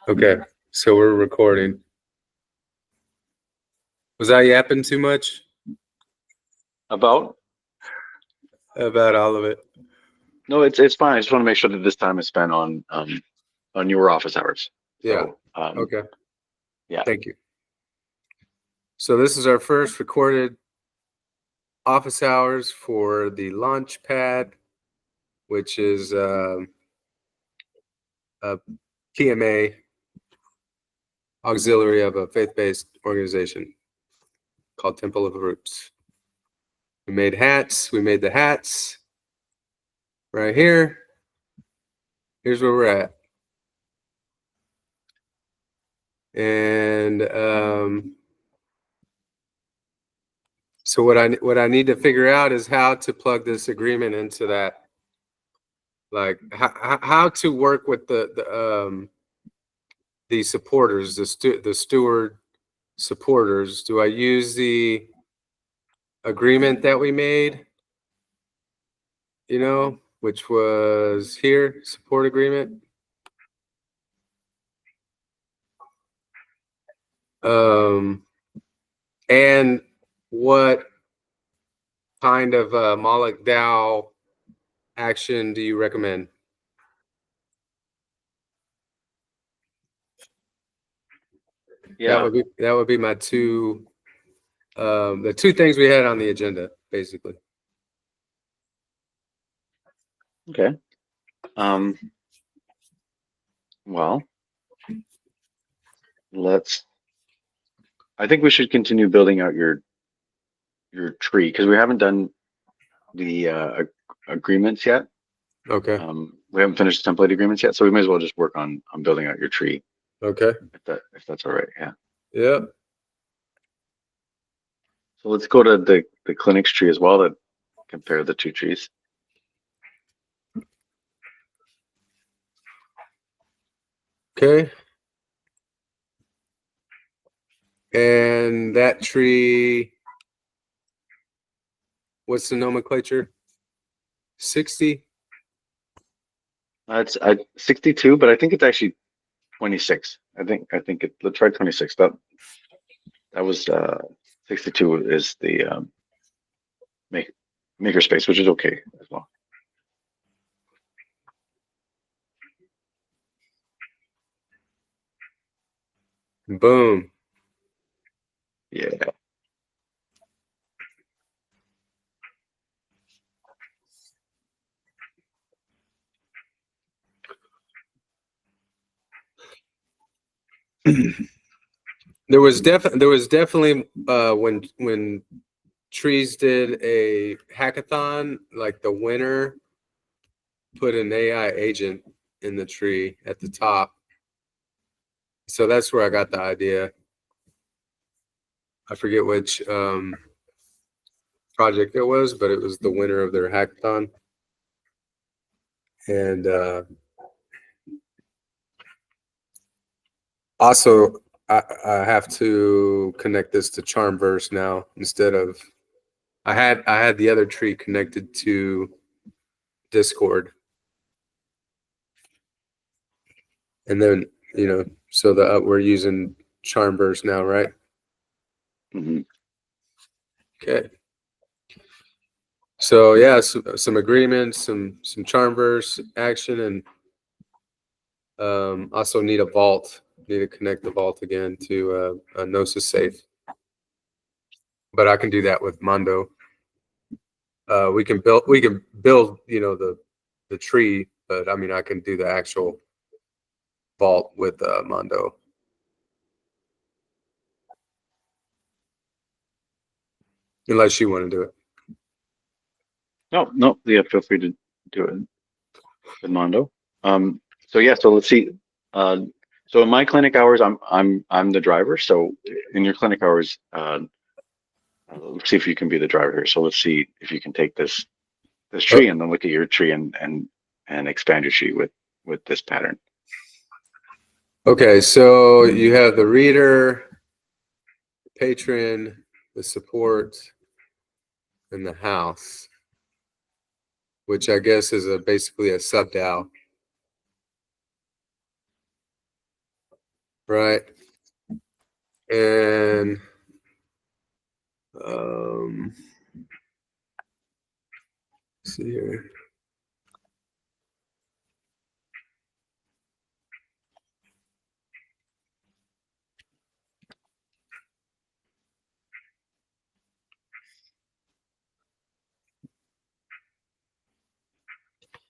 Okay, so we're recording. Was I yapping too much About? about all of it? No, it's fine. I just want to make sure that this time is spent on your office hours. Yeah. So Okay. yeah. Thank you. So this is our first recorded office hours for the Launchpad, which is a PMA auxiliary of a faith-based organization called Temple of the Roots. We made hats. We made the hats right here. Here's where we're at. And so what I need to figure out is how to plug this agreement into that, like how to work with the supporters, the steward supporters. Do I use the agreement that we made? Which was here, support agreement. And what kind of Moloch Dow action do you recommend? Yeah. That would be my two, the two things we had on the agenda, basically. Okay. Well, I think we should continue building out your tree because we haven't done the agreements yet. Okay. We haven't finished the template agreements yet, so we may as well just work on building out your tree. Okay. If that's all right. Yeah. Yeah. So let's go to the clinics tree as well to compare the two trees. Okay. And that tree, what's the nomenclature? 60? It's 62, but I think it's actually 26. Let's try 26. That was 62 is the maker space, which is okay as well. Boom. Yeah. There was definitely when Trees did a hackathon, like the winner put an AI agent in the tree at the top. So that's where I got the idea. I forget which project it was, but it was the winner of their hackathon. And also, I have to connect this to Charmverse now instead of I had the other tree connected to Discord, and then so we're using Charmverse now, right? Mm-hmm. Okay. So yeah, some agreements, some Charmverse action, and also need a vault. Need to connect the vault again to a Gnosis safe. But I can do that with Mondo. We can build the tree, but I mean I can do the actual vault with Mondo. Unless you want to do it. No, yeah, feel free to do it with Mondo. So yeah, so let's see. So in my clinic hours, I'm the driver. So in your clinic hours, let's see if you can be the driver here. So let's see if you can take this tree and then look at your tree and expand your tree with this pattern. Okay, so you have the reader, the patron, the support, and the house, which I guess is basically a sub DAO. right? And let's see here.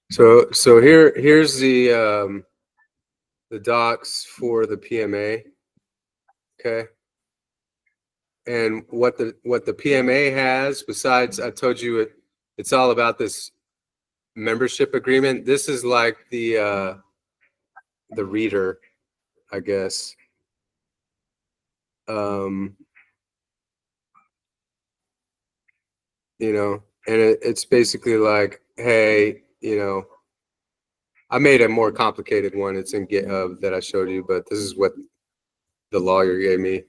So here's the docs for the PMA. Okay. And what the PMA has, besides I told you it's all about this membership agreement. This is like the reader, I guess. You know, and it's basically like, hey, you know, I made a more complicated one. It's in GitHub that I showed you, but this is what the lawyer gave me.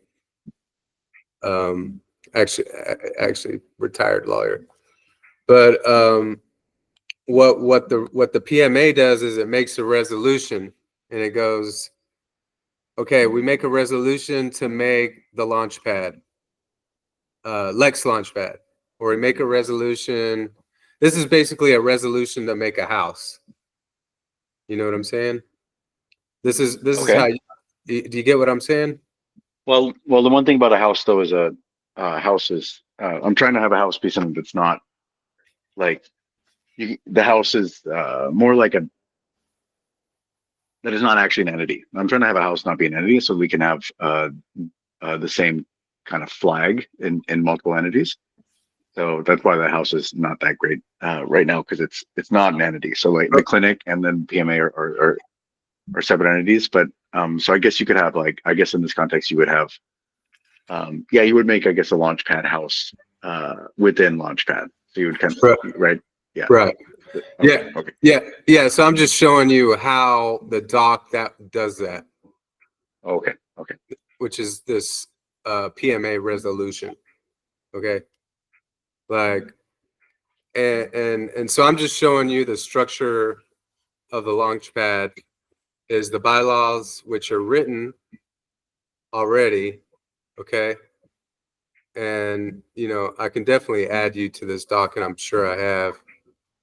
Actually retired lawyer. But what the PMA does is it makes a resolution, and it goes, okay, we make a resolution to make the Launchpad, Lex Launchpad, or we make a resolution. This is basically a resolution to make a house. You know what I'm saying? This is Okay. how do you get what I'm saying? Well, the one thing about a house though is a house is I'm trying to have a house be something that's not like the house is more like a that is not actually an entity. I'm trying to have a house not be an entity, so we can have the same kind of flag in multiple entities. So that's why the house is not that great right now because it's not an entity. So like the clinic and then PMA are separate entities. But so I guess you could have like I guess in this context you would have yeah you would make I guess a Launchpad house within Launchpad. So you would kind of right yeah Right. okay, okay. Yeah. So I'm just showing you how the doc that does that, Okay. which is this PMA resolution. Okay. Like, and so I'm just showing you the structure of the Launchpad is the bylaws, which are written already. Okay. And, you know, I can definitely add you to this doc, and I'm sure I have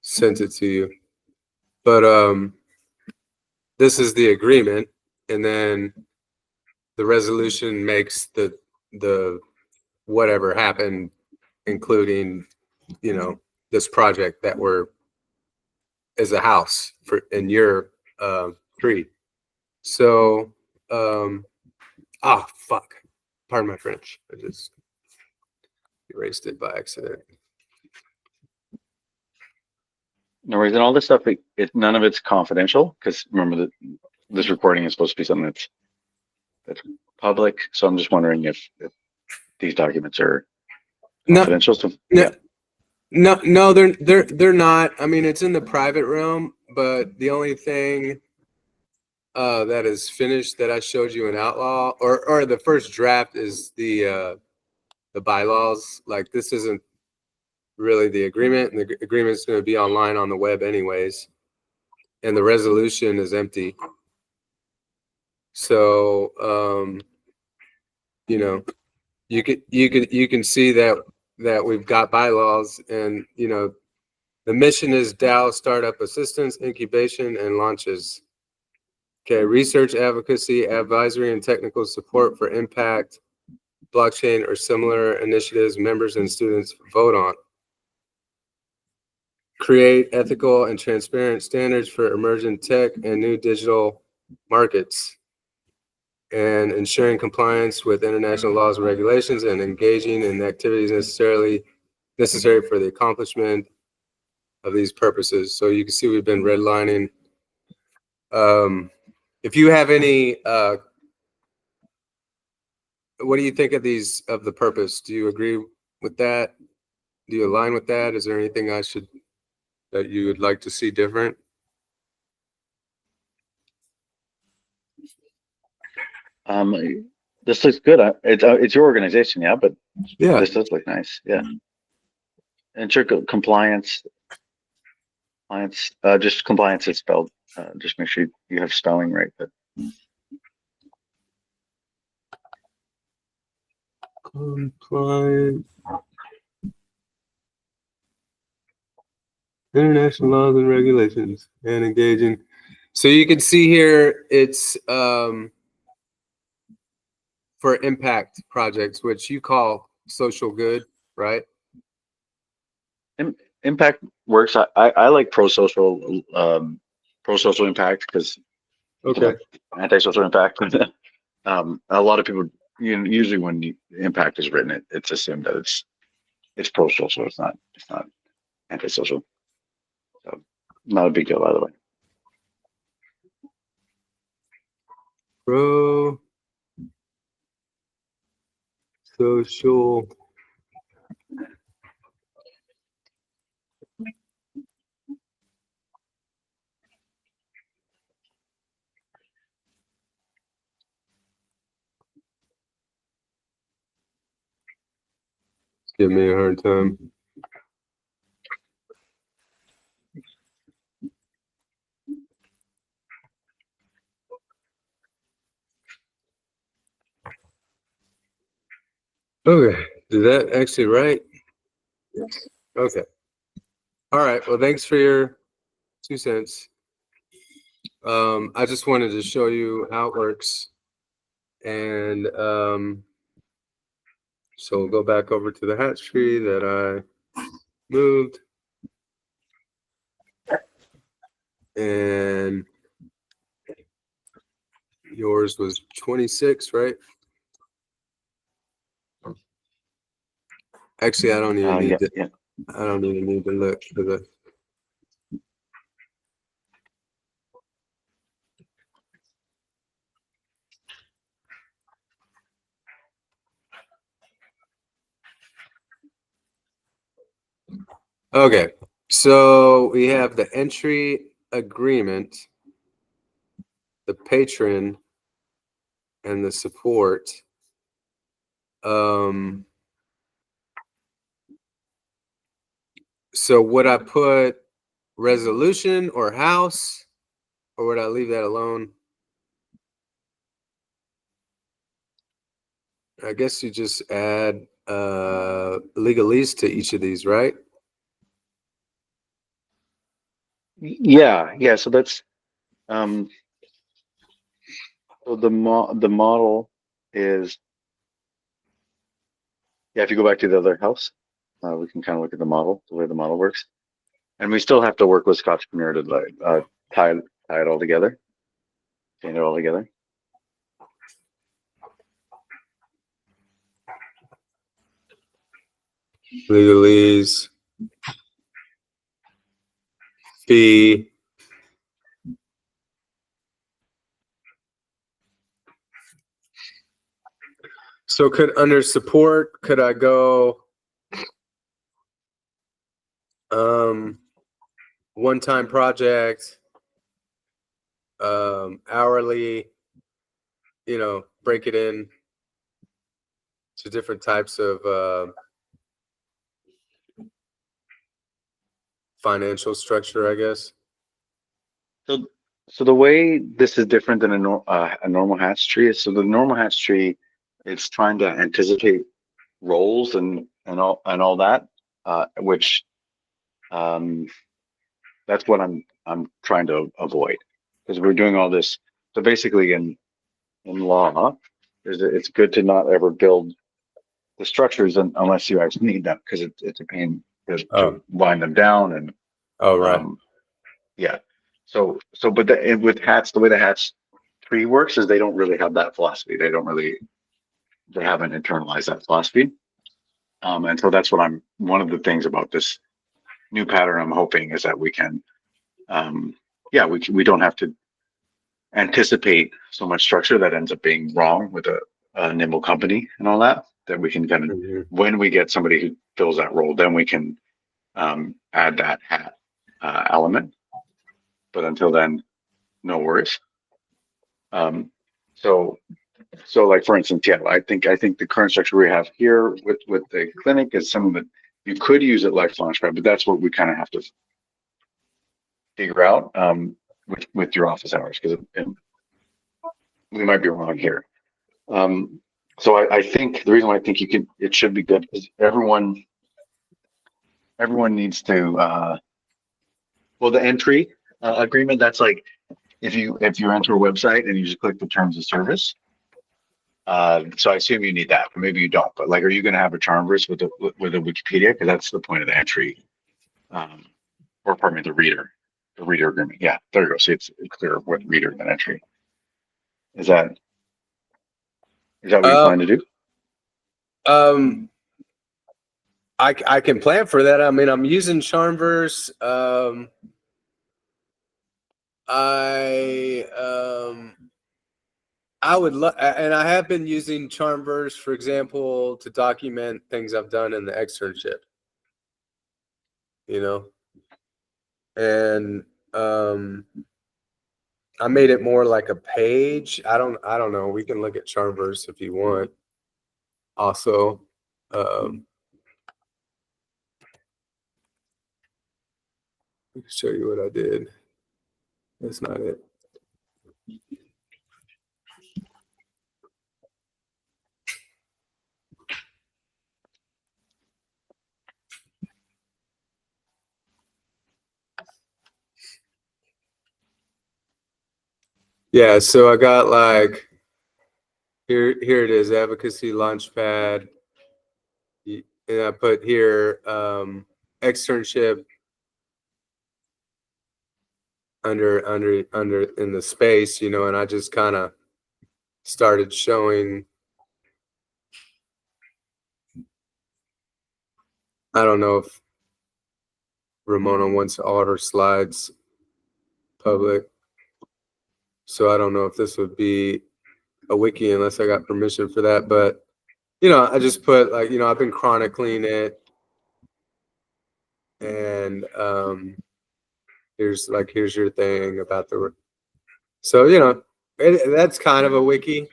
sent it to you. But this is the agreement, and then the resolution makes the whatever happened, including, you know, this project that we're as a house for in your tree. So fuck. Pardon my French. I just erased it by accident. No worries. And all this stuff, none of it's confidential because remember that this recording is supposed to be something that's public. So I'm just wondering if these documents are confidential. So yeah. No, they're not. I mean, it's in the private realm, but the only thing that is finished that I showed you in Outlaw or the first draft is the bylaws. Like this isn't really the agreement, and the agreement is going to be online on the web anyways, and the resolution is empty. So you know, you can see that we've got bylaws, and you know, the mission is DAO startup assistance, incubation, and launches. Okay, research, advocacy, advisory, and technical support for impact, blockchain, or similar initiatives members and students vote on. Create ethical and transparent standards for emergent tech and new digital markets, and ensuring compliance with international laws and regulations, and engaging in activities necessary for the accomplishment of these purposes. So you can see we've been redlining. If you have any, what do you think of the purpose? Do you agree with that? Do you align with that? Is there anything that you would like to see different? This looks good. It's your organization, yeah, but Yeah. this does look nice. Yeah. Ensure compliance. Just compliance is spelled. Just make sure you have spelling right. But Compliant. International laws and regulations and engaging. So you can see here it's for impact projects, which you call social good, right? Impact works. I like pro-social impact because Okay. anti-social impact. A lot of people, usually when impact is written, it's assumed that it's pro-social. It's not anti-social. So not a big deal, by the way. Pro social. Give me a hard time. Okay. Did that actually right? Okay. All right. Well, thanks for your 2 cents. I just wanted to show you how it works. And so we'll go back over to the hatch tree that I moved. And yours was 26, right? Actually, I don't even need to. Yeah. I don't even need to look for the. Okay, so we have the entry agreement, the patron, and the support. So would I put resolution or house, or would I leave that alone? I guess you just add legalese to each of these, right? Yeah. So that's so the model is, yeah. If you go back to the other house, we can kind of look at the model, the way the model works, and we still have to work with Scotchpreneur to like tie it all together, chain it all together. Legalese, fee. So could under support, could I go one-time project, hourly, break it in to different types of financial structure, I guess. So, so the way this is different than a normal hatch tree is, so the normal hatch tree, it's trying to anticipate roles and all that, which um, that's what I'm trying to avoid, because we're doing all this. So basically, in law, it's good to not ever build the structures unless you actually need them, because it's a pain to wind them down and Right. yeah. But with hats, the way the hats tree works is they don't really have that philosophy. They haven't internalized that philosophy. And so that's one of the things about this new pattern I'm hoping is that we can, we don't have to anticipate so much structure that ends up being wrong with a nimble company and all that, that we can kind of, when we get somebody who fills that role, then we can add that hat element. But until then, no worries. So like for instance, yeah, I think the current structure we have here with the clinic is something that you could use it like Launchpad, but that's what we kind of have to figure out with your office hours, because we might be wrong here. So I think the reason why I think it should be good is everyone needs to, well, the entry agreement, that's like, if you enter a website and you just click the terms of service. So I assume you need that, but maybe you don't. But like, are you going to have a Charmverse with a Wikipedia? Because that's the point of the entry, um, or pardon me, the reader agreement. Yeah, there you go. See, it's clear what reader than entry. Is that what you Um, plan to do? um, I can plan for that. I mean, I'm using Charmverse. I I would love, and I have been using Charmverse, for example, to document things I've done in the externship. You know, and I made it more like a page. I don't know. We can look at Charmverse if you want. Also, um, I can show you what I did. That's not it. Yeah, so I got like here it is, advocacy launchpad. And I put here externship under in the space, you know, and I just kind of started showing. I don't know if Ramona wants all her slides public, so I don't know if this would be a wiki unless I got permission for that. But you know, I just put like, you know, I've been chronicling it, and here's your thing about the. So you know, that's kind of a wiki.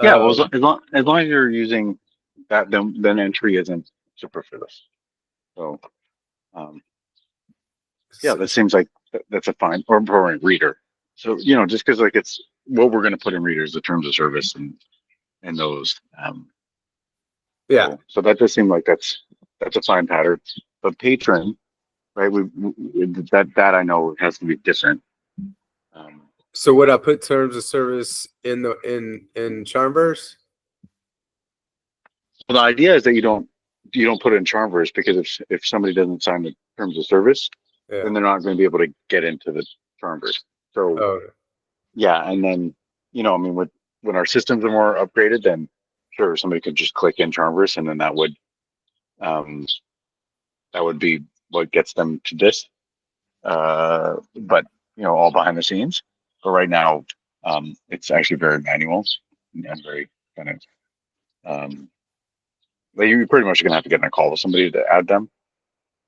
Yeah, well, Um, as long as you're using that, then entry isn't superfluous. So, um, yeah, that seems like that's a fine or a reader. So, just because like it's what we're going to put in readers, the terms of service and those. yeah. So that does seem like that's a fine pattern. But patron, right? That I know has to be different. Um, So would I put terms of service in the in Charmverse? well, the idea is that you don't put it in Charmverse because if somebody doesn't sign the terms of service, Yeah. then they're not going to be able to get into the Charmverse. So Oh, yeah, and then I mean, when our systems are more upgraded, then sure, somebody could just click in Charmverse, and then um, that would be what gets them to this. But all behind the scenes. But right now, it's actually very manual and very kind of like you're pretty much gonna have to get in a call with somebody to add them.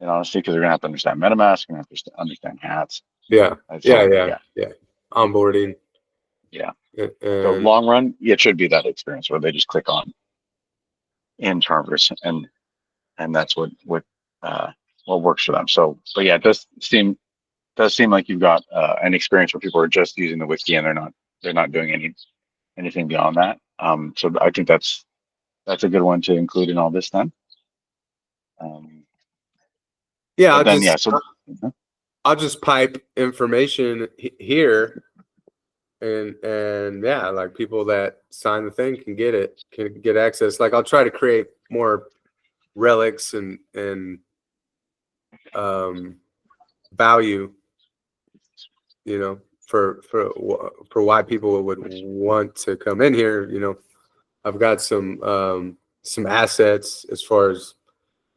And honestly, because they're gonna have to understand MetaMask, gonna have to understand hats. yeah. And Yeah, so yeah, yeah, yeah. Onboarding. yeah. So And long run, yeah, it should be that experience where they just click on in Charmverse and that's what works for them. So, but yeah, it does seem like you've got an experience where people are just using the wiki and they're not doing anything beyond that. So I think that's a good one to include in all this then. Um, yeah, but then yeah, so I'll just pipe information here, and yeah, like people that sign the thing can get access. Like I'll try to create more relics and value, you know, for why people would want to come in here. You know, I've got some assets as far as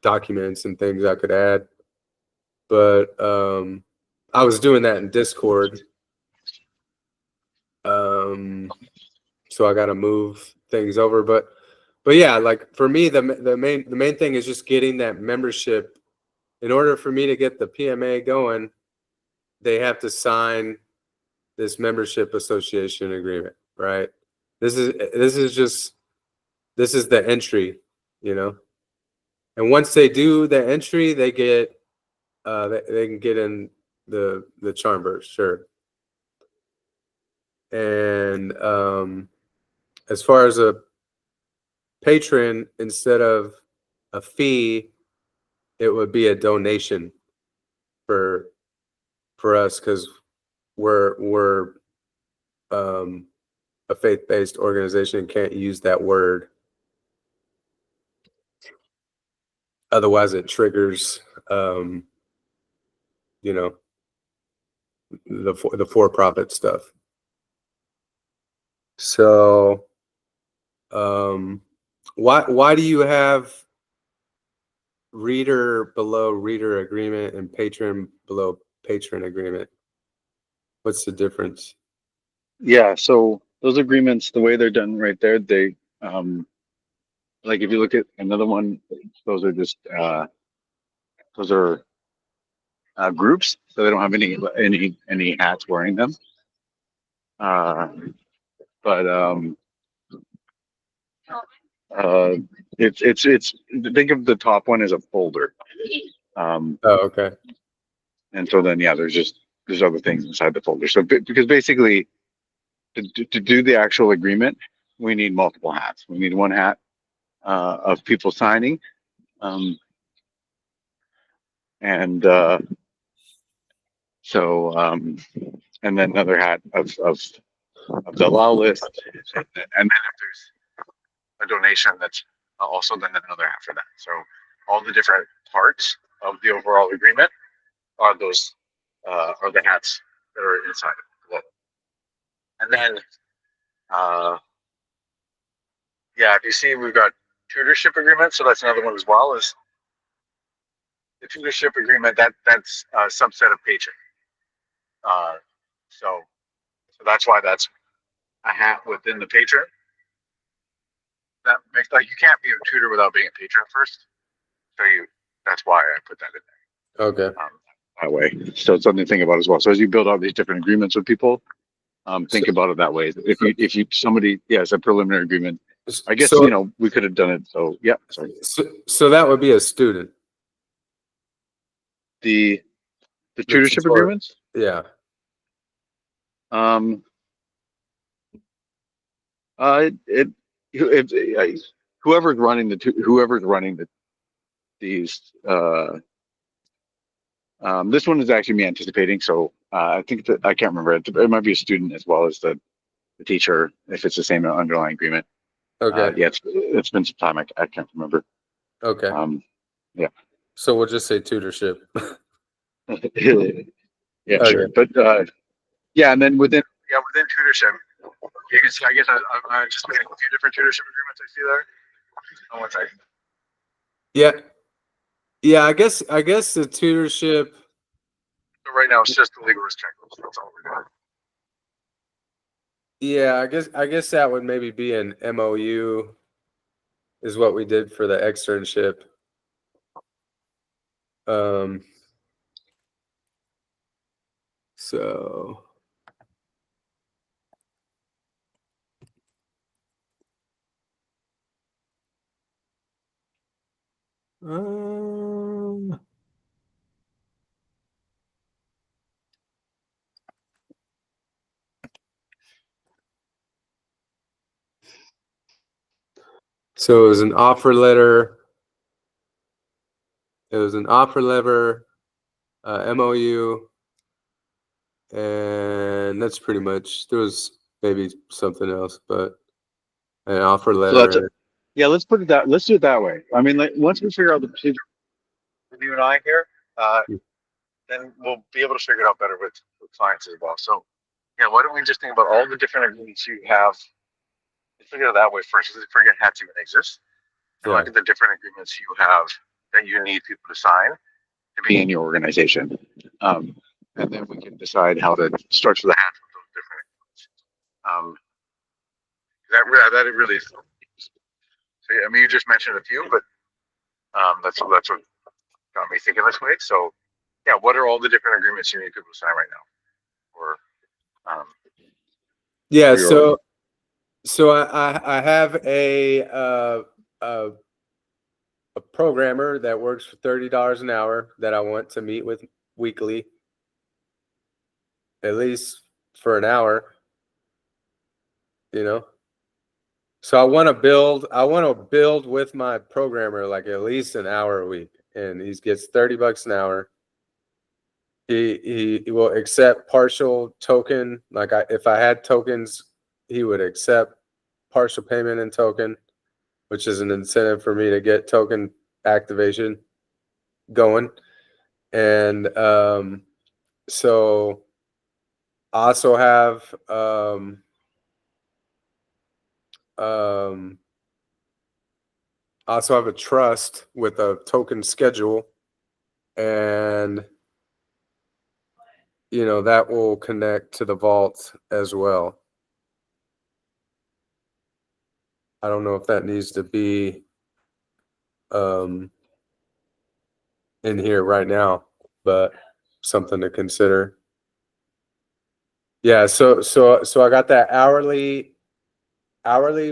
documents and things I could add, but I was doing that in Discord. So I got to move things over, but yeah, like for me, the main thing is just getting that membership. In order for me to get the PMA going, they have to sign this membership association agreement, right? This is the entry, you know. And once they do the entry, they get they can get in the Charmverse, sure. And as far as a patron, instead of a fee, it would be a donation for us, because we're a faith-based organization, can't use that word. Otherwise, it triggers, you know, the for-profit stuff. So, why do you have reader below reader agreement and patron below patron agreement? What's the difference? Yeah, so those agreements, the way they're done right there, they like if you look at another one, those are just those are groups, so they don't have any hats wearing them. Uh, but uh, it's think of the top one as a folder. Oh, okay. And so then yeah, there's other things inside the folder. So because basically to do the actual agreement, we need multiple hats. We need one hat of people signing, and so and then another hat of the allow list, and then if there's a donation, that's also then another hat for that. So all the different parts of the overall agreement are those are the hats that are inside of it. And then yeah, if you see, we've got tutorship agreement, so that's another one as well. Is the tutorship agreement that's a subset of patron. Uh, so that's why that's a hat within the patron. That makes like you can't be a tutor without being a patron first. So that's why I put that in there. Okay. That way, so it's something to think about as well. So as you build out these different agreements with people, think about it that way. If you somebody, yes, a preliminary agreement. I guess So, we could have done it. So yeah, sorry. So that would be a student. The The tutorship tutor. agreements. Yeah. It if whoever's running these this one is actually me anticipating. So I think that I can't remember it might be a student as well as the teacher if it's the same underlying agreement. Okay. Yeah, it's been some time. I can't remember. Okay. Yeah. So we'll just say tutorship. Yeah, Okay. sure. But yeah, and then within tutorship, you can see. I guess I'm just making a few different tutorship agreements. I see there. Oh, one second. Yeah. Yeah. I guess the tutorship. So right now it's just the legal risk checklist. That's all we're doing. Yeah. I guess that would maybe be an MOU. Is what we did for the externship. So. So it was an offer letter. It was an offer letter, MOU, and that's pretty much. There was maybe something else, but an offer So that's letter. yeah. Let's put it that. Let's do it that way. I mean, like once we figure out the procedure with you and I here, then we'll be able to figure it out better with clients as well. So yeah, why don't we just think about all the different agreements you have? Figure it that way first. Let's forget hats even exist. And Yeah. look at the different agreements you have that you need people to sign to be in your organization. And then we can decide how to structure the hats with those different agreements. That it really is. So yeah, I mean, you just mentioned a few, but that's what got me thinking this way. So yeah, what are all the different agreements you need people to sign right now? Or Yeah. for your So I have a programmer that works for $30 an hour that I want to meet with weekly, at least for an hour. You know. So I want to build with my programmer like at least an hour a week, and he gets $30 an hour. He will accept partial token. Like if I had tokens, he would accept partial payment in token, which is an incentive for me to get token activation going. And so I also have a trust with a token schedule, and that will connect to the vault as well. I don't know if that needs to be in here right now, but something to consider. Yeah, so I got that hourly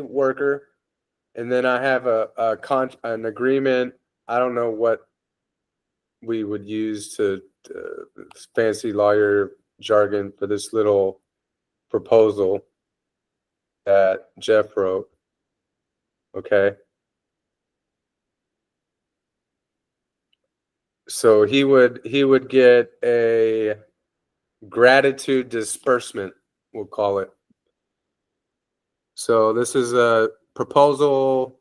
worker, and then I have an agreement. I don't know what we would use to fancy lawyer jargon for this little proposal that Jeff wrote. Okay. So he would get a gratitude disbursement, we'll call it. So this is a proposal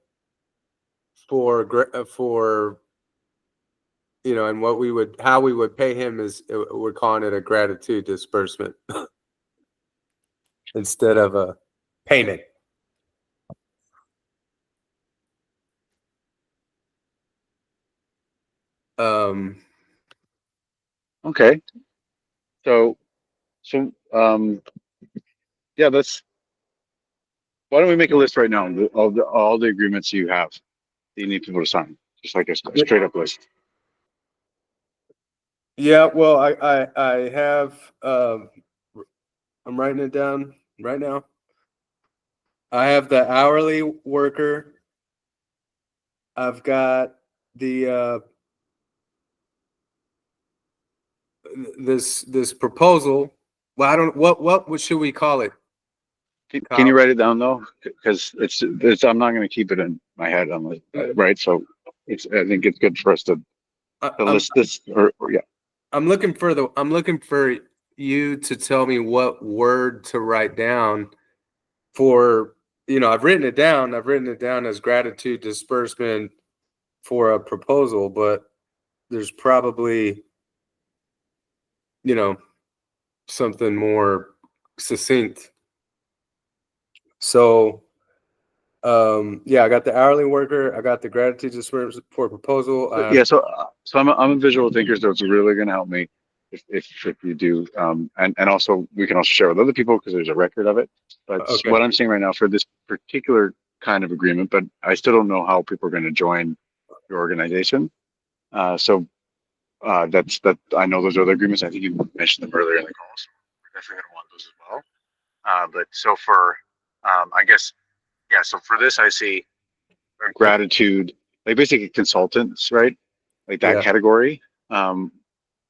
for and how we would pay him is we're calling it a gratitude disbursement instead of a payment. Okay. So yeah, why don't we make a list right now of all the agreements you have that you need people to sign, just like a straight up list. Yeah, well, I have I'm writing it down right now. I have the hourly worker. I've got the this proposal. Well, I don't what should we call it? Can you Kyle? write it down though? Because it's I'm not going to keep it in my head right. So I think it's good for us to I'm list this or yeah. I'm looking for you to tell me what word to write down for, I've written it down. I've written it down as gratitude disbursement for a proposal, but there's probably, something more succinct. So, yeah, I got the hourly worker. I got the gratitude disbursement for a proposal. Yeah, so I'm a visual thinker, so it's really going to help me if you do, and also we can also share with other people because there's a record of it. But Okay. what I'm saying right now for this particular kind of agreement, but I still don't know how people are going to join your organization. So that's that. I know those other agreements. I think you mentioned them earlier in the call, so we're definitely going to want those as well. But so for, I guess, yeah. So for this, I see gratitude, like basically consultants, right? Like that Yeah. category.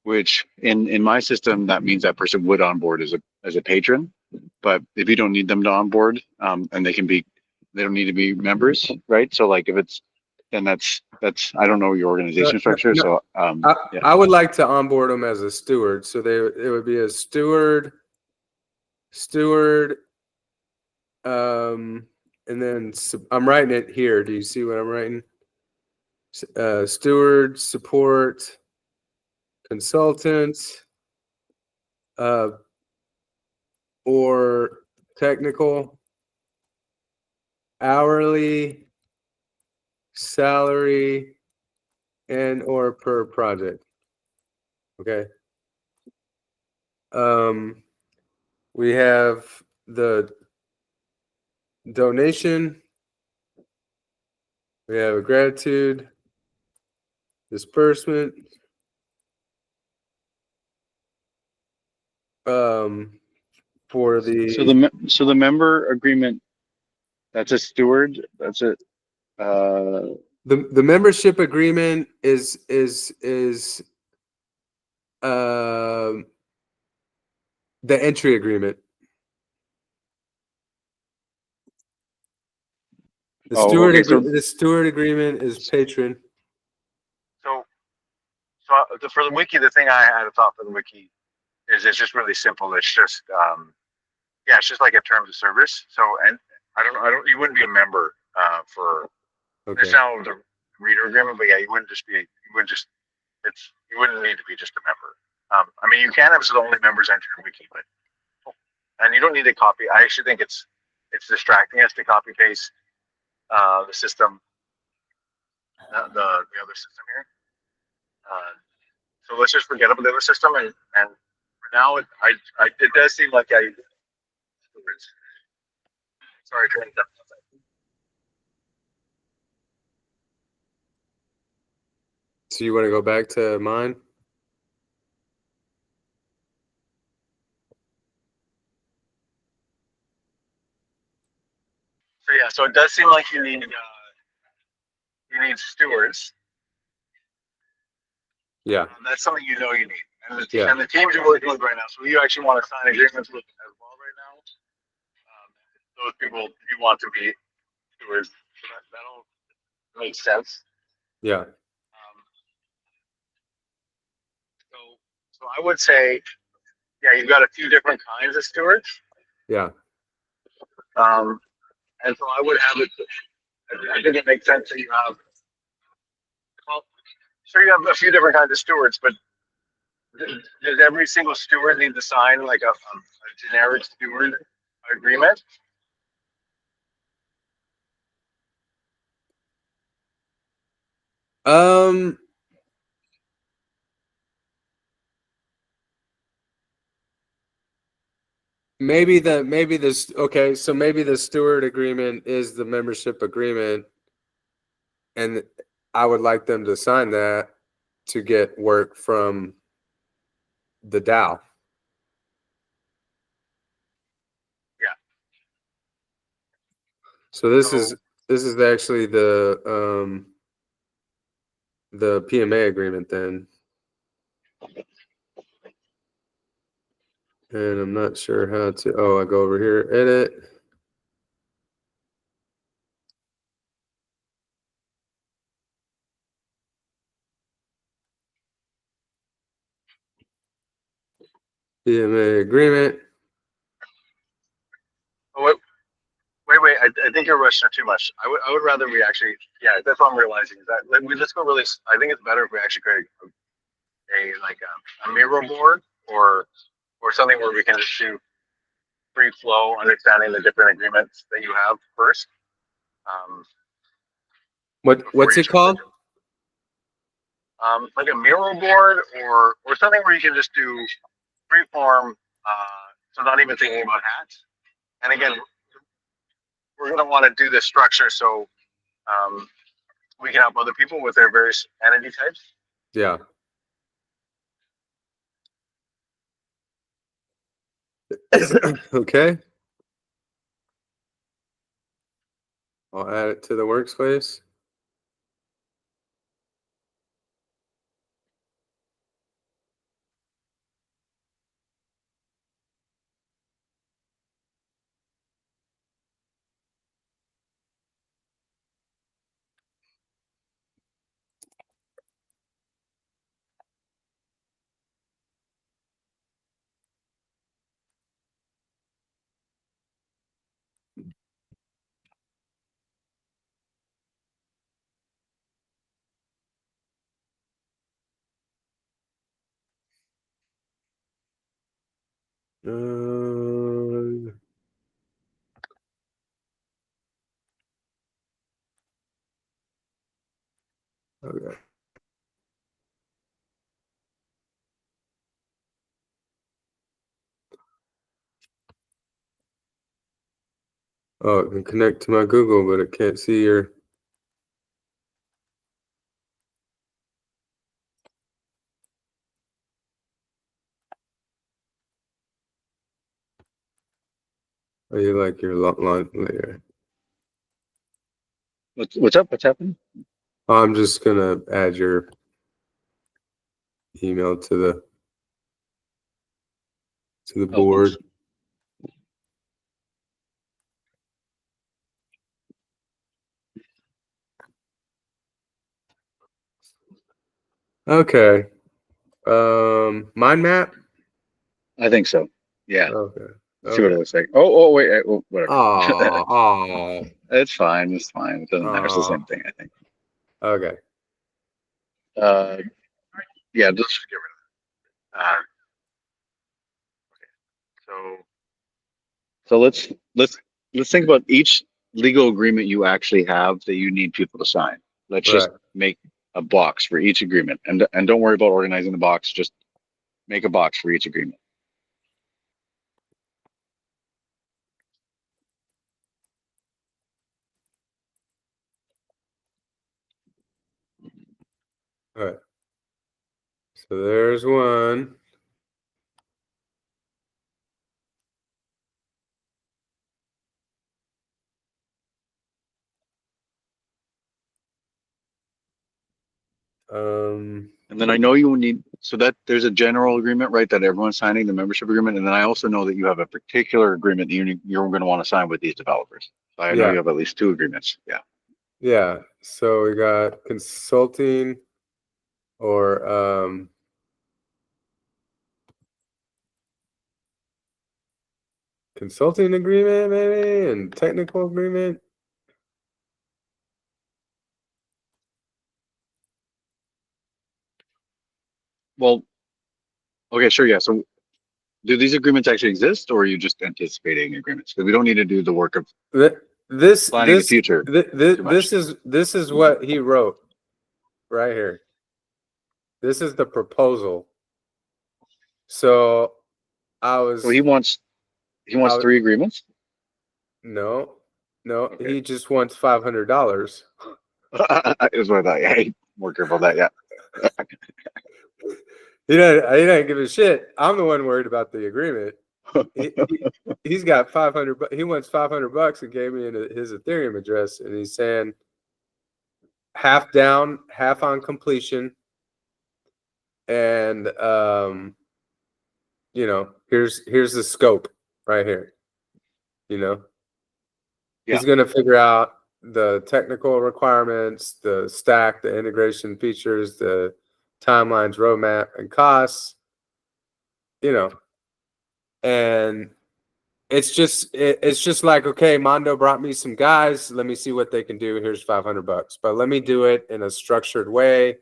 Which in my system that means that person would onboard as a patron, but if you don't need them to onboard, and they don't need to be members, right? So like if it's then that's I don't know your No, organization no, structure, no. so yeah. I would like to onboard them as a steward. So it would be a steward, and then I'm writing it here. Do you see what I'm writing? Steward, support, consultant, uh, or technical, hourly, salary, and or per project. Okay. We have the donation. We have a gratitude disbursement. For So the member agreement, that's a steward, that's a the membership agreement is the entry agreement. So The steward agreement is patron. so for the wiki, the thing I had thought for the wiki is it's just really simple. It's just yeah, it's just like a terms of service. So and I don't you wouldn't be a member for Okay. there's now the reader agreement, but yeah, you wouldn't just you wouldn't need to be just a member. I mean, you can have so the only members enter your wiki, but and you don't need to copy. I actually think it's distracting us to copy paste the system, the other system here. So let's just forget about the other system, and for now, it does seem like I. Sorry, to interrupt. So you want to go back to mine? So yeah, so it does seem like you need stewards. Yeah. That's something you know you need, Yeah. and the teams you're working with right now. So you actually want to sign agreements with as well right now. Those people you want to be stewards. So that'll make sense. Yeah. So I would say, yeah, you've got a few different kinds of stewards. Yeah. And so I would have it. I think it makes sense that you have. Well, sure, you have a few different kinds of stewards, but does every single steward need to sign like a generic steward agreement? Um. Maybe this okay. So maybe the steward agreement is the membership agreement, and I would like them to sign that to get work from the DAO. Yeah. So this is actually the PMA agreement then. And I'm not sure how to I go over here, edit. PMA agreement. Oh, wait. I think you're rushing it too much. I would rather we actually, yeah, that's what I'm realizing is that let's go really. I think it's better if we actually create a mirror board or something where we can just do free flow, understanding the different agreements that you have first. What's it called? Like a mirror board or something where you can just do free form. So not even thinking about hats. And again, we're going to want to do this structure so we can help other people with their various entity types. Yeah. Okay. I'll add it to the workspace. Okay. Oh, it can connect to my Google, but it can't see your. Oh, you like your launch later. What's up? What's happening? I'm just gonna add your email to the board. Okay. Mind map. I think so. Yeah. Okay. Let's see what it Okay. looks like. Oh, wait. Whatever. Oh. It's fine. It's fine. It doesn't matter. It's the Oh. same thing, I think. Okay. Uh, yeah. Let's just get rid of it. So, so let's think about each legal agreement you actually have that you need people to sign. Let's just Right. make a box for each agreement, and don't worry about organizing the box. Just make a box for each agreement. All right. So there's one. And then I know you will need, so that there's a general agreement, right, that everyone's signing, the membership agreement. And then I also know that you have a particular agreement that you're going to want to sign with these developers. So I know Yeah. you have at least two agreements. Yeah. Yeah. So we got consulting or consulting agreement maybe and technical agreement. Well, okay, sure. Yeah. So do these agreements actually exist or are you just anticipating agreements? Because we don't need to do the work of Th- This planning the this future too much. this is what he wrote right here. This is the proposal. So I So was he I wants was, three agreements. no, no, Okay. he just wants $500. Is what I thought. Yeah, more careful about that. Yeah. He don't give a shit. I'm the one worried about the agreement. He's got 500. He wants $500 and gave me his Ethereum address, and he's saying half down, half on completion, and here's the scope right here. Yeah. He's gonna figure out the technical requirements, the stack, the integration features, the timelines, roadmap, and costs. And it's just like, okay, Mondo brought me some guys. Let me see what they can do. Here's $500, but let me do it in a structured way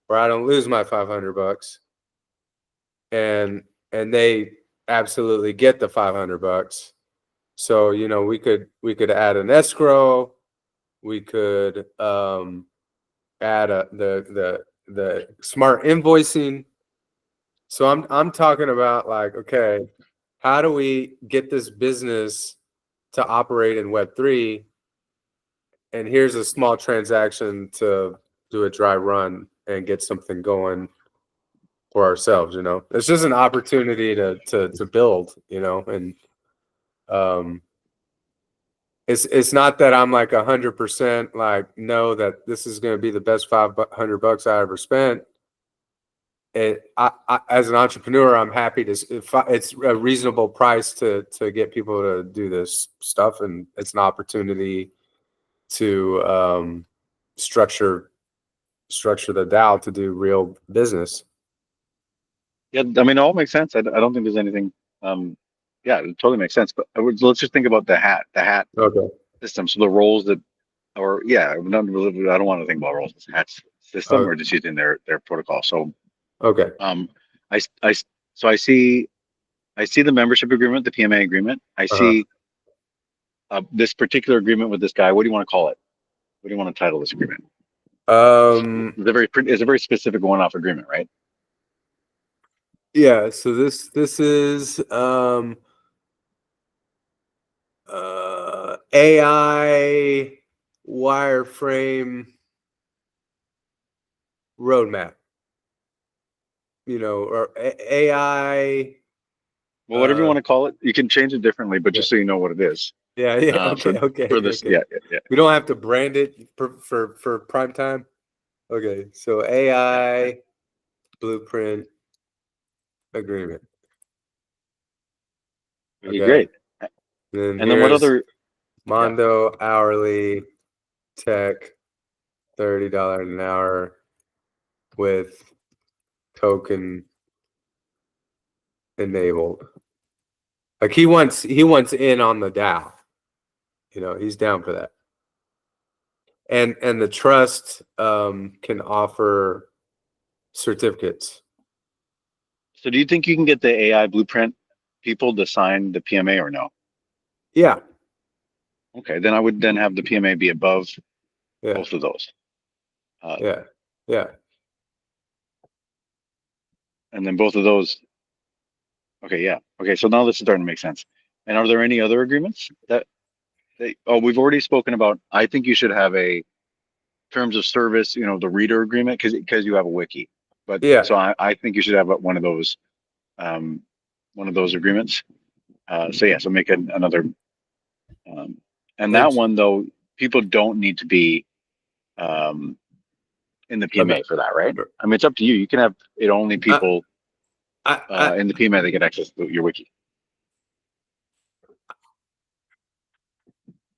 where I don't lose my $500. And they absolutely get the $500. So we could add an escrow. We could add the smart invoicing. So I'm talking about like, okay, how do we get this business to operate in Web3? And here's a small transaction to do a dry run and get something going for ourselves. It's just an opportunity to build. And it's not that I'm like 100% like know that this is going to be the best $500 I ever spent. I as an entrepreneur, I'm happy to if it's a reasonable price to get people to do this stuff, and it's an opportunity to structure the DAO to do real business. Yeah. I mean, it all makes sense. I don't think there's anything. Yeah, it totally makes sense. But let's just think about the hat Okay. system. So the roles that, or yeah, I don't want to think about roles. It's hat system. We're just using their protocol. So Okay. I I so I see the membership agreement, the PMA agreement. I Uh-huh. see this particular agreement with this guy. What do you want to call it? What do you want to title this agreement? Um. It's a very specific one-off agreement, right? Yeah. So this is AI wireframe roadmap. Or AI. Well, whatever you want to call it, you can change it differently, but Yeah. just so you know what it is. Yeah. Yeah. For Okay. Okay. for this, Okay. yeah. We don't have to brand it for prime time. Okay. So Yeah. AI blueprint agreement. Okay, Okay. great. Then And then what here's other? Yeah. Mondo hourly tech, $30 an hour with token enabled. Like he wants in on the DAO. He's down for that. And the trust can offer certificates. So do you think you can get the AI blueprint people to sign the PMA or no? Yeah. Okay, then I would then have the PMA be above Yeah. both of those. Yeah. Yeah. And then both of those. Okay, yeah. Okay, so now this is starting to make sense. And are there any other agreements that we've already spoken about? I think you should have a terms of service, the reader agreement because you have a wiki. But Yeah. so I think you should have um, one of those agreements. So make another. And that one though, people don't need to be um, in the PMA for that, right? I mean, it's up to you. You can have it only people in the PMA that get access to your wiki.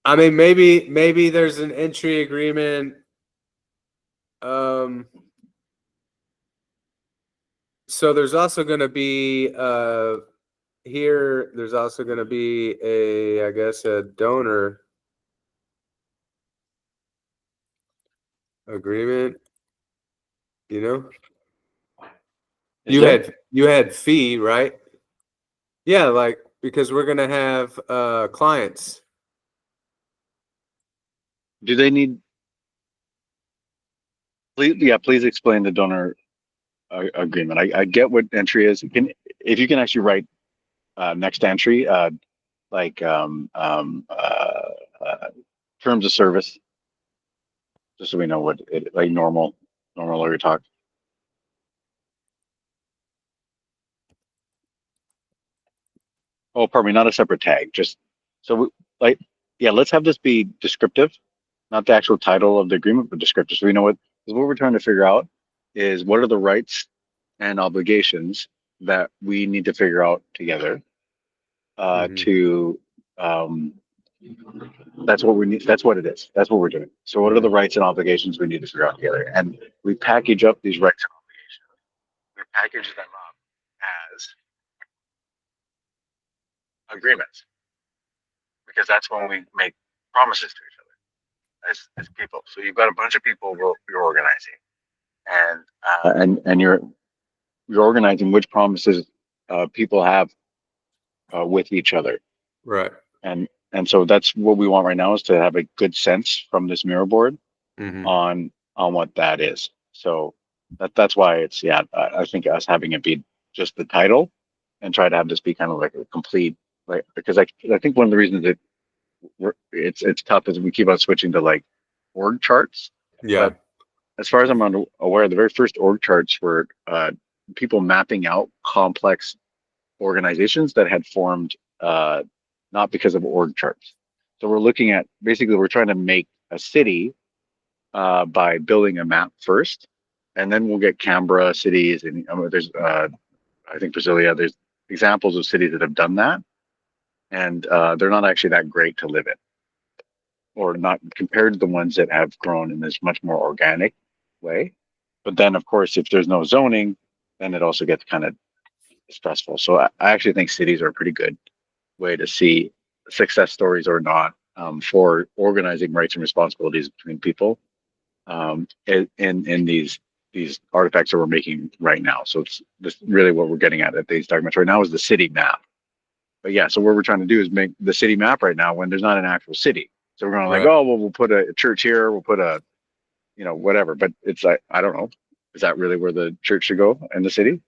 I mean, maybe there's an entry agreement. So there's also going to be here. There's also going to be a donor agreement. You had fee, right? Yeah, like because we're gonna have clients. Do they need? Please explain the donor agreement. I get what entry is. If you can actually write next entry, like terms of service, just so we know what it like normal lawyer talk. Oh, pardon me, not a separate tag. Just so let's have this be descriptive, not the actual title of the agreement, but descriptive. So we know because what we're trying to figure out is what are the rights and obligations that we need to figure out together to that's what we need. That's what it is. That's what we're doing. So what are the rights and obligations we need to figure out together? And we package up these rights and obligations. We package them up as agreements because that's when we make promises to each other as people. So you've got a bunch of people you're organizing, and you're organizing which promises people have with each other. Right. And so that's what we want right now is to have a good sense from this mirror board on what that is. So that's why it's I think us having it be just the title and try to have this be kind of like a complete because I think one of the reasons that it's tough is we keep on switching to like org charts. Yeah. But as far as I'm aware, the very first org charts were people mapping out complex organizations that had formed not because of org charts. So we're looking at we're trying to make a city by building a map first, and then we'll get Canberra cities and there's I think Brasilia. There's examples of cities that have done that, and they're not actually that great to live in, or not compared to the ones that have grown in this much more organic way. But then, of course, if there's no zoning, then it also gets kind of stressful. So I actually think cities are a pretty good way to see success stories or not for organizing rights and responsibilities between people in these artifacts that we're making right now. So it's this really what we're getting at these documents right now is the city map. But yeah, so what we're trying to do is make the city map right now when there's not an actual city. So we're going like, oh, well, we'll put a church here, we'll put a, whatever. But it's like, I don't know. Is that really where the church should go in the city?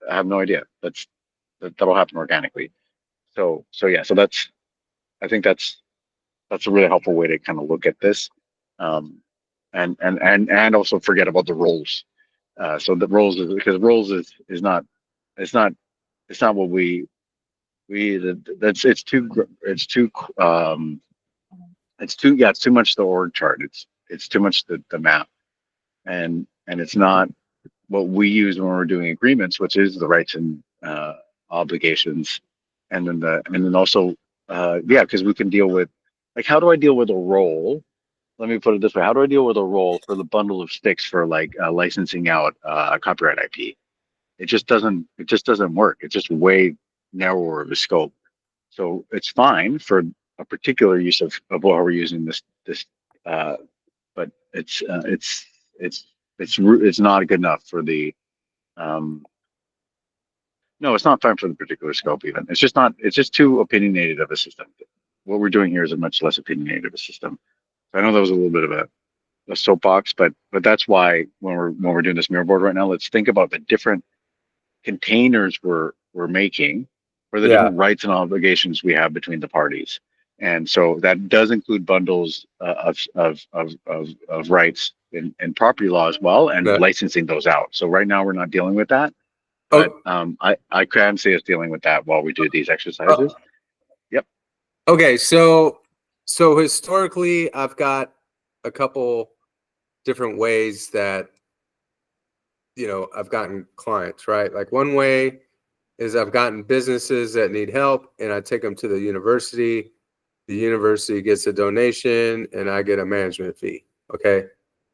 I have no idea. That'll happen organically. So I think that's a really helpful way to kind of look at this, and also forget about the roles. So the roles is because roles is not it's not what that's it's too much the org chart. It's too much the map, and it's not what we use when we're doing agreements, which is the rights and obligations, and then also because we can deal with like how do I deal with a role let me put it this way. How do I deal with a role for the bundle of sticks for like licensing out a copyright IP? It just doesn't work. It's just way narrower of a scope. So it's fine for a particular use of what we're using uh, but it's not good enough for the um, no, it's not fine for the particular scope even. It's just not. It's just too opinionated of a system. What we're doing here is a much less opinionated of a system. So I know that was a little bit of a soapbox, but that's why when we're doing this mirror board right now, let's think about the different containers we're making for the Yeah. different rights and obligations we have between the parties. And so that does include bundles of rights and property law as well, and The, licensing those out. So right now we're not dealing with that, but oh, I can see us dealing with that while we do these oh, exercises. Yep. okay. So historically, I've got a couple different ways that I've gotten clients, right? Like one way is I've gotten businesses that need help, and I take them to the university. The university gets a donation, and I get a management fee. Okay,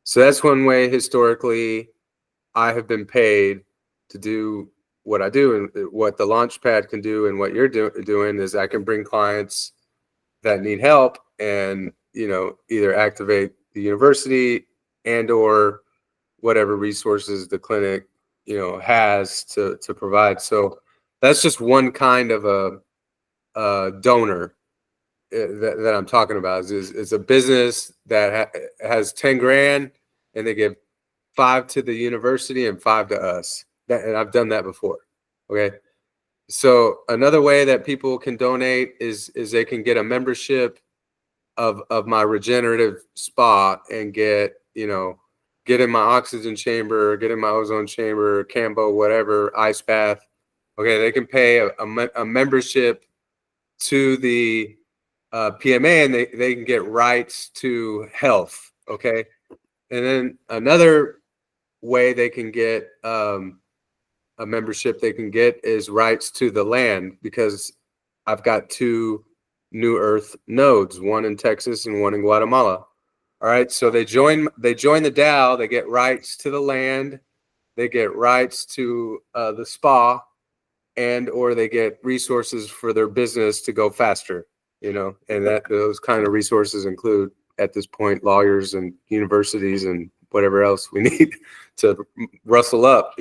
so that's one way historically I have been paid to do what I do, and what the Launchpad can do, and what you're doing is I can bring clients that need help, and either activate the university and or whatever resources the clinic has to provide. So that's just one kind of a donor that I'm talking about. Is a business that has 10 grand, and they give 5 to the university and 5 to us. And I've done that before. Okay. So another way that people can donate is they can get a membership of my regenerative spa and get in my oxygen chamber, get in my ozone chamber, Cambo, whatever, ice bath. Okay, they can pay a membership to the PMA, and they can get rights to health. Okay, and then another way they can get a membership they can get is rights to the land, because I've got 2 New Earth nodes, one in Texas and one in Guatemala. All right, so they join the DAO, they get rights to the land, they get rights to the spa, and or they get resources for their business to go faster, and that those kind of resources include at this point lawyers and universities and whatever else we need to rustle up.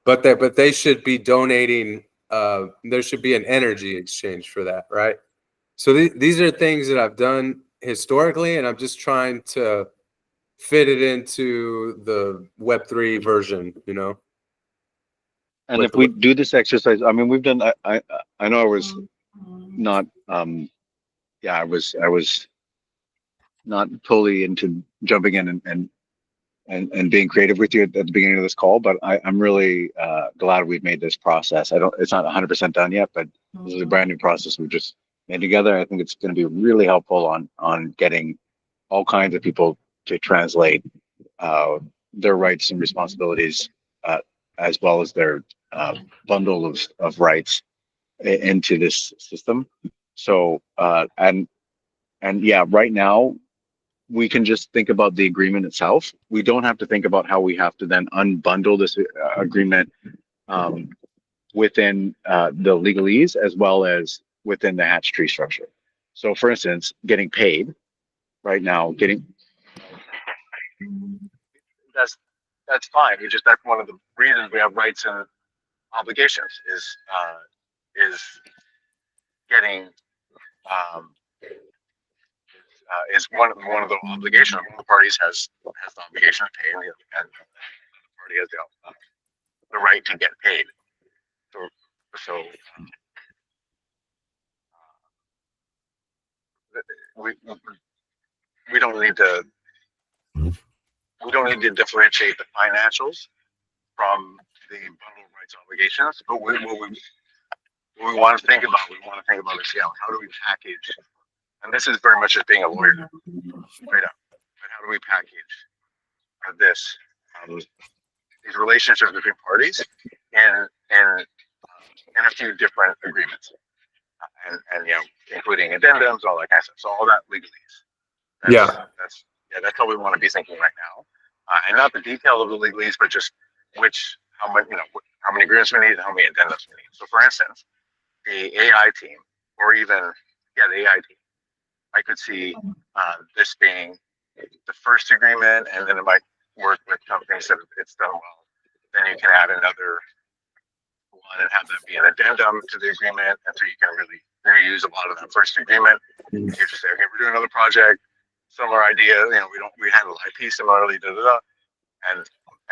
But they should be donating. There should be an energy exchange for that, right? So these are things that I've done historically, and I'm just trying to fit it into the Web3 version. And With if we do this exercise, I mean, we've done. I know I was not. Yeah, I was not totally into jumping in and being creative with you at the beginning of this call, but I'm really glad we've made this process. It's not 100% done yet, but this is a brand new process we've just made together. I think it's going to be really helpful on getting all kinds of people to translate their rights and responsibilities, uh, as well as their bundle of rights into this system. So and yeah, right now we can just think about the agreement itself. We don't have to think about how we have to then unbundle this agreement um, within the legalese as well as within the hatch tree structure. So, for instance, getting paid right now, getting that's that's fine. We just that's one of the reasons we have rights and obligations is getting um, is one of the obligations. One of the parties has the obligation to pay, and the party has the right to get paid. So, so we we don't need to differentiate the financials from the bundle of rights obligations. But what we want to think about is, yeah, how do we package? And this is very much just being a lawyer, right up. But how do we package this these relationships between parties and a few different agreements, and including addendums, all that kind of stuff. So all that legalese. Yeah. That's how we want to be thinking right now, and not the detail of the legalese, but just how many how many agreements we need and how many addendums we need. So, for instance, the AI team, or even the AI team, I could see this being the first agreement, and then it might work with companies that it's done well. Then you can add another one and have that be an addendum to the agreement, and so you can really reuse a lot of that first agreement. You just say, okay, we're doing another project, similar idea. We handle IP similarly, and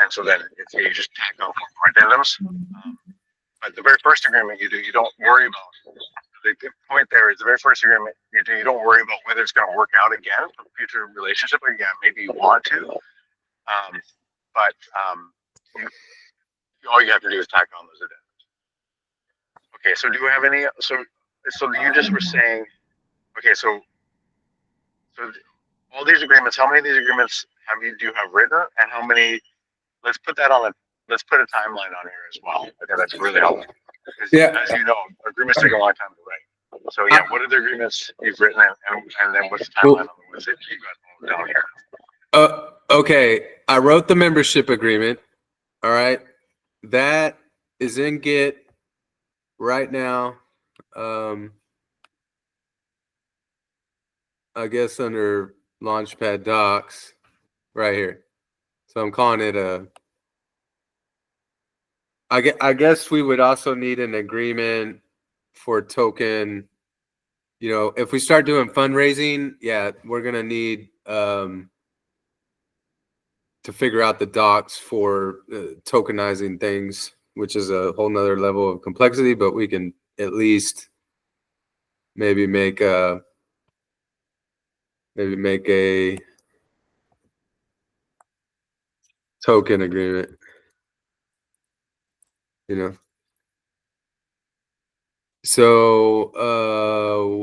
so then you just tack on more addendums. But the very first agreement you do, you don't worry about. The point there is the very first agreement you do, you don't worry about whether it's going to work out again for future relationship. Again, maybe you want to, but all you have to do is tack on those addendums. Okay, so do we have any? So you just were saying, okay, so all these agreements. How many of these agreements do you have written, and how many? Let's put a timeline on here as well. I think that's really helpful. Because, as you know, agreements take a long time to write. So what are the agreements you've written, and then what's the timeline on the ones that you got down here? Okay, I wrote the membership agreement. All right, that is in Git right now. I guess under Launchpad Docs, right here. So I'm calling it I guess we would also need an agreement for token. If we start doing fundraising, we're gonna need to figure out the docs for tokenizing things, which is a whole nother level of complexity, but we can at least maybe make a token agreement, So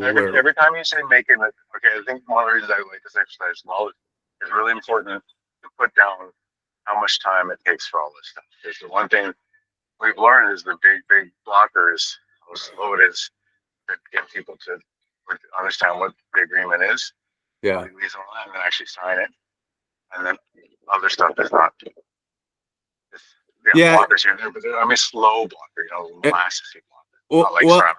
every time you say making it, okay, I think one of the reasons I like this exercise is really important to put down how much time it takes for all this stuff. Because the one thing we've learned is the big blocker is how slow it is to get people to understand what the agreement is. Yeah. And then actually sign it. And then other stuff is not. Blockers here and there, but slow blocker, molasses blocker.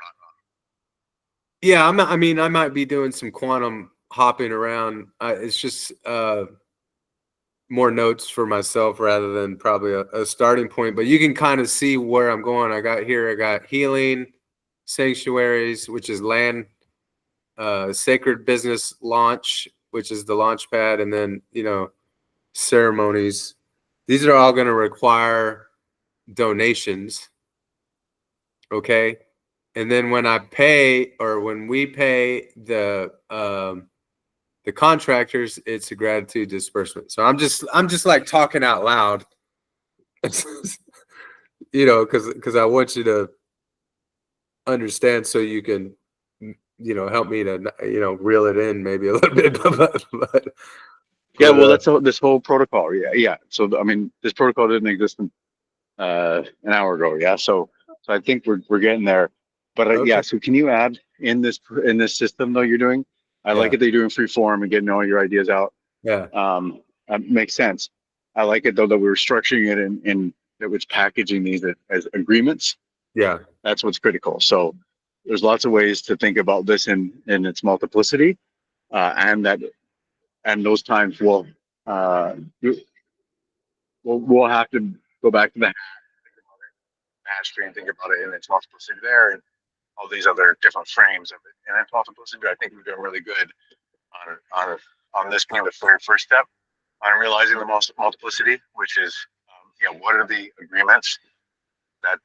I might be doing some quantum hopping around. It's just more notes for myself rather than probably a starting point. But you can kind of see where I'm going. I got healing, sanctuaries, which is land, sacred business launch, which is the launch pad, and then ceremonies. These are all going to require donations. Okay. And then when we pay the contractors, it's a gratitude disbursement. So I'm just like talking out loud, because I want you to understand, so you can help me to reel it in maybe a little bit. Well, that's this whole protocol. So this protocol didn't exist an hour ago. So I think we're getting there. But Okay. So can you add in this system though you're doing? I like it that you're doing free form and getting all your ideas out. Makes sense. I like it though that we're structuring it in that was packaging these as agreements. That's what's critical. So there's lots of ways to think about this in its multiplicity, and those times we'll have to go back to the hash tree and think about it in its multiplicity there, and all these other different frames of it. And its multiplicity, I think we're doing really good on this being the very first step on realizing the multiplicity, which is what are the agreements that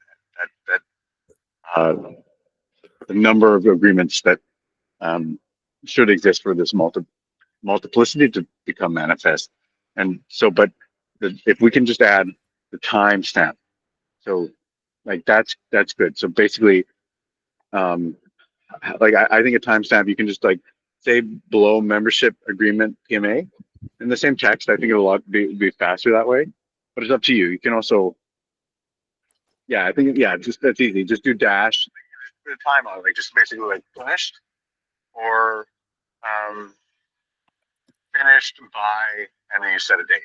the number of agreements that should exist for this multiplicity to become manifest. And so, but if we can just add the timestamp, so like that's good. So basically, I think a timestamp, you can just like say below membership agreement PMA in the same text. I think it'll be faster that way, but it's up to you. You can also, just that's easy. Just do dash. Put a time on it, just basically like finished, or finished by, and then you set a date.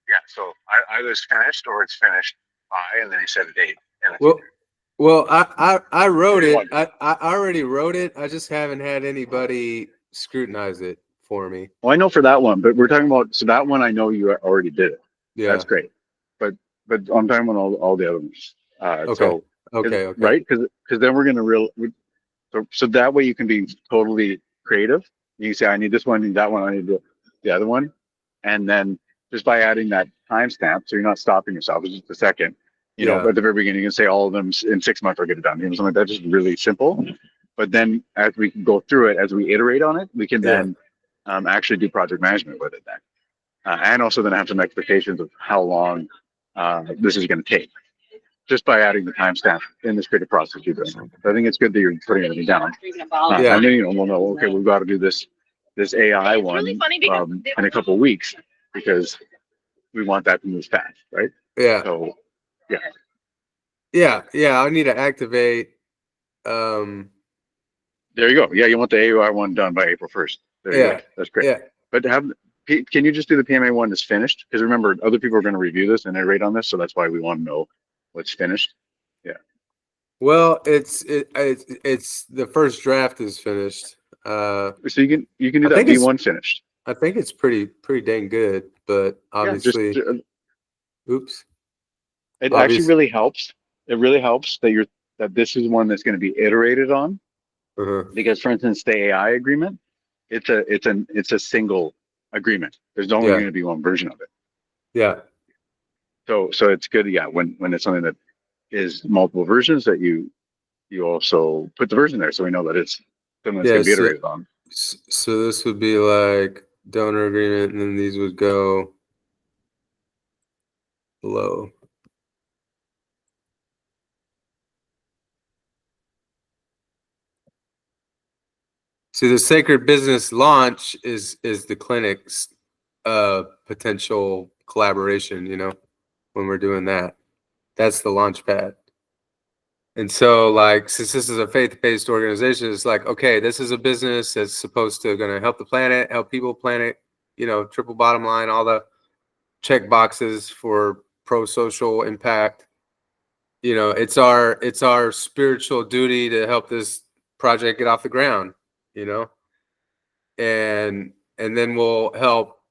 Yeah, so either it's finished or it's finished by, and then you set a date in the Well, future. well, I wrote it. What? I already wrote it. I just haven't had anybody scrutinize it for me. Well, I know for that one, but we're talking about, so that one I know you already did it. Yeah. That's great. But I'm talking about all the other ones. Okay. So, Okay. right? Because then we're going to so that way you can be totally creative. You can say, I need this one, I need that one, I need the other one. And then just by adding that timestamp, so you're not stopping yourself, it's just a second, Yeah. at the very beginning, you can say all of them in 6 months I'll get it done. Something like that, just really simple. But then as we go through it, as we iterate on it, we can Yeah. then actually do project management with it then. And also then have some expectations of how long this is going to take, just by adding the timestamp in this creative process you're doing. I think it's good that you're putting everything down. Yeah. And then we'll know, okay, we've got to do this AI one in a couple of weeks because we want that to move fast, right? Yeah. So yeah, Yeah. I need to activate. there you go. Yeah, you want the AI one done by April 1st. There you Yeah. go. That's great. Yeah. But can you just do the PMA one that's finished? Because remember, other people are going to review this and iterate on this, so that's why we want to know what's finished. Yeah. Well, it's the first draft is finished. So you can do I that think it's V1 finished. I think it's pretty dang good, but Yeah, obviously, oops. it actually Obvious. really helps. It really helps that this is one that's going to be iterated on Uh-huh. because, for instance, the AI agreement, it's a single agreement. There's only Yeah. going to be one version of it. Yeah. So it's good, yeah, when it's something that is multiple versions that you also put the version there, so we know that it's something that's Yeah. going to be iterated on. So this would be like donor agreement, and then these would go below. See, the sacred business launch is the clinic's potential collaboration, when we're doing that. That's the Launchpad. And so, like, since this is a faith-based organization, it's like, okay, this is a business that's supposed to going to help the planet, help people, planet, triple bottom line, all the check boxes for pro-social impact. It's our spiritual duty to help this project get off the ground, and then we'll help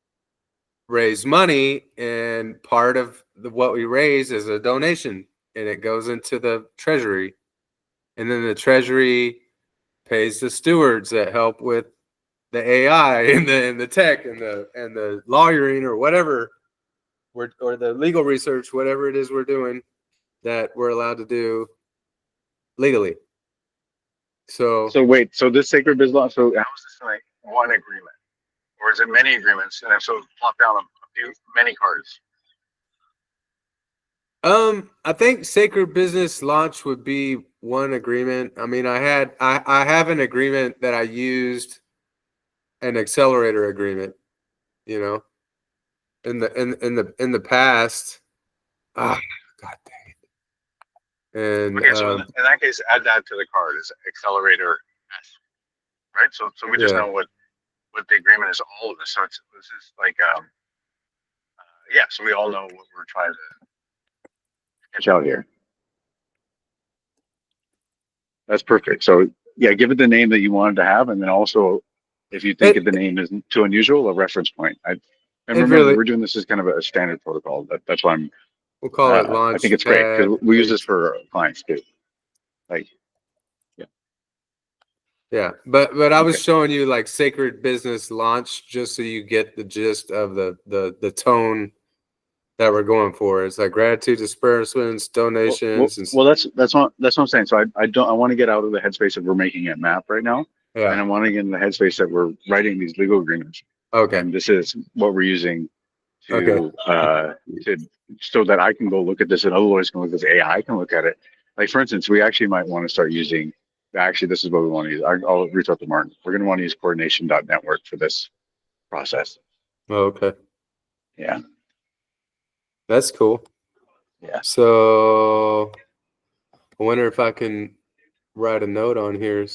raise money, and part of what we raise is a donation, and it goes into the treasury, and then the treasury pays the stewards that help with the AI and the tech and the lawyering or whatever or the legal research, whatever it is we're doing that we're allowed to do legally. So wait, so this sacred business, so How is this like one agreement, or is it many agreements? And if so, plop down a few many cards. I think sacred business launch would be one agreement. I mean, I have an agreement that I used, an accelerator agreement, in the past. Ah, God dang it. And Okay, so in that case, add that to the card as accelerator S, right? So we just yeah. know what the agreement is, all of this. So this is like yeah. So we all know what we're trying to catch out here. That's perfect. So yeah, give it the name that you wanted to have, and then also, if you think the name isn't too unusual, a reference point. And remember, really, we're doing this as kind of a standard protocol. That's why we'll call it Launchpad. I think it's great because we use this for clients too. Like, yeah, but I was showing you like sacred business launch just so you get the gist of the tone that we're going for. It's like gratitude, disbursements, donations. Well, that's what I'm saying. So I want to get out of the headspace that we're making a map right now, Yeah. and I want to get in the headspace that we're writing these legal agreements. Okay. And this is what we're using to so that I can go look at this, and other lawyers can look at this. AI can look at it. Like, for instance, we actually might want to start using. Actually, this is what we want to use. I'll reach out to Martin. We're going to want to use coordination.network for this process. Oh, okay. Yeah. That's cool. Yeah. So I wonder if I can write a note on here.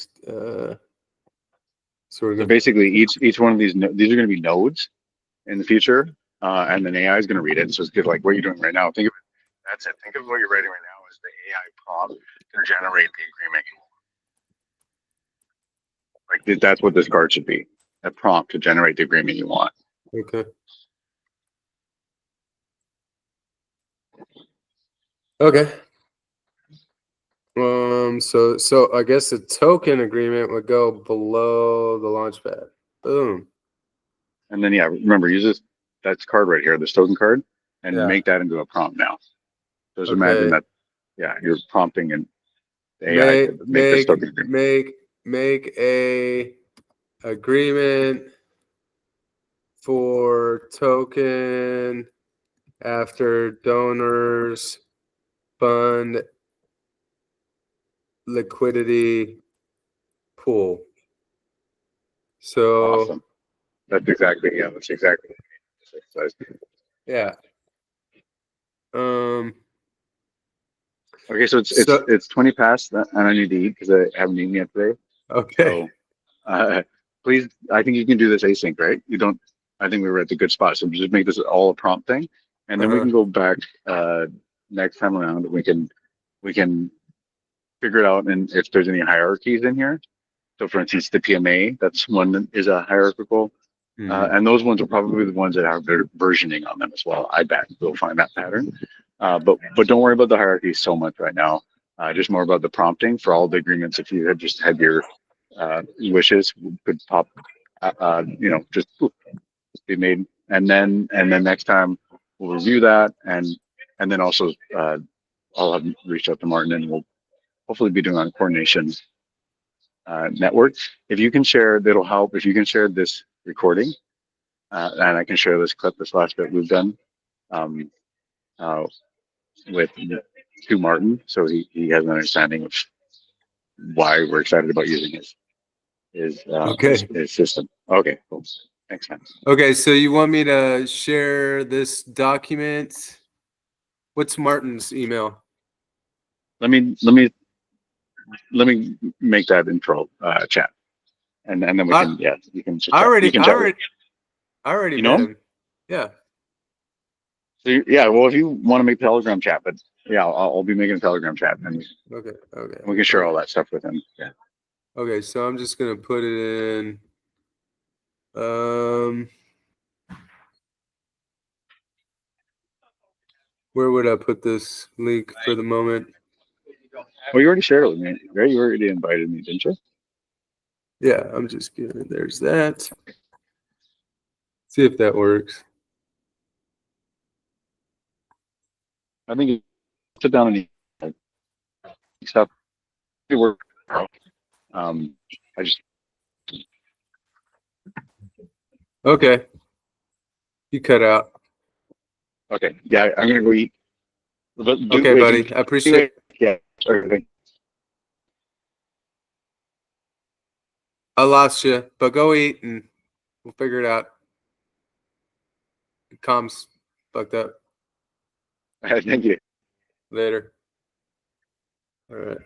So we're So gonna. basically, each one of these these are going to be nodes in the future, and then AI is going to read it. So it's good, like what you're doing right now. Think of That's it. Think of what you're writing right now as the AI prompt to generate the agreement you want. it, that's what this card should be, a prompt to generate the agreement you want. Okay. Okay. So I guess the token agreement would go below the Launchpad. Boom. And then yeah, remember use this that's card right here, this token card, and Yeah. make that into a prompt now. Just Okay. imagine that, yeah, you're prompting and the AI to make this token agreement. Make a agreement for token after donors fund liquidity pool. So Awesome. That's exactly that's exactly what it is. yeah. Okay, so it's 20 past and I need to eat because I haven't eaten yet today. Okay. So please, I think you can do this async, right? You don't. I think we were at the good spot. So just make this all a prompt thing, and then we can go back next time around. We can figure it out, and if there's any hierarchies in here. So, for instance, the PMA, that's one that is a hierarchical, and those ones are probably the ones that have versioning on them as well. I bet we'll find that pattern. But don't worry about the hierarchy so much right now. Just more about the prompting for all the agreements. If you had just had your wishes could pop, just be made, and then next time we'll review that, and then also I'll have reached out to Martin, and we'll hopefully be doing on coordination network. If you can share, that'll help. If you can share this recording, and I can share this clip, this last bit we've done um, with to Martin, so he has an understanding of why we're excited about using his system. Okay, cool. Thanks, man. Okay, so you want me to share this document? What's Martin's email? Let me make that intro chat, and then we can you can just I already you met know him? him. Yeah. So yeah, well, if you want to make Telegram chat, but yeah, I'll be making a Telegram chat, and Okay. we can share all that stuff with him. Yeah. Okay, so I'm just gonna put it in. Where would I put this link for the moment? Well, you already shared it with me, right? You already invited me, didn't you? Yeah, I'm just kidding. There's that. See if that works. I think you sit down and eat stuff. It worked. I just Okay. You cut out. okay. Yeah, I'm gonna go eat. But Okay, buddy. I appreciate it. Yeah. Sorry. I lost you, but go eat and we'll figure it out. Comms fucked up. Thank you. Later. All right.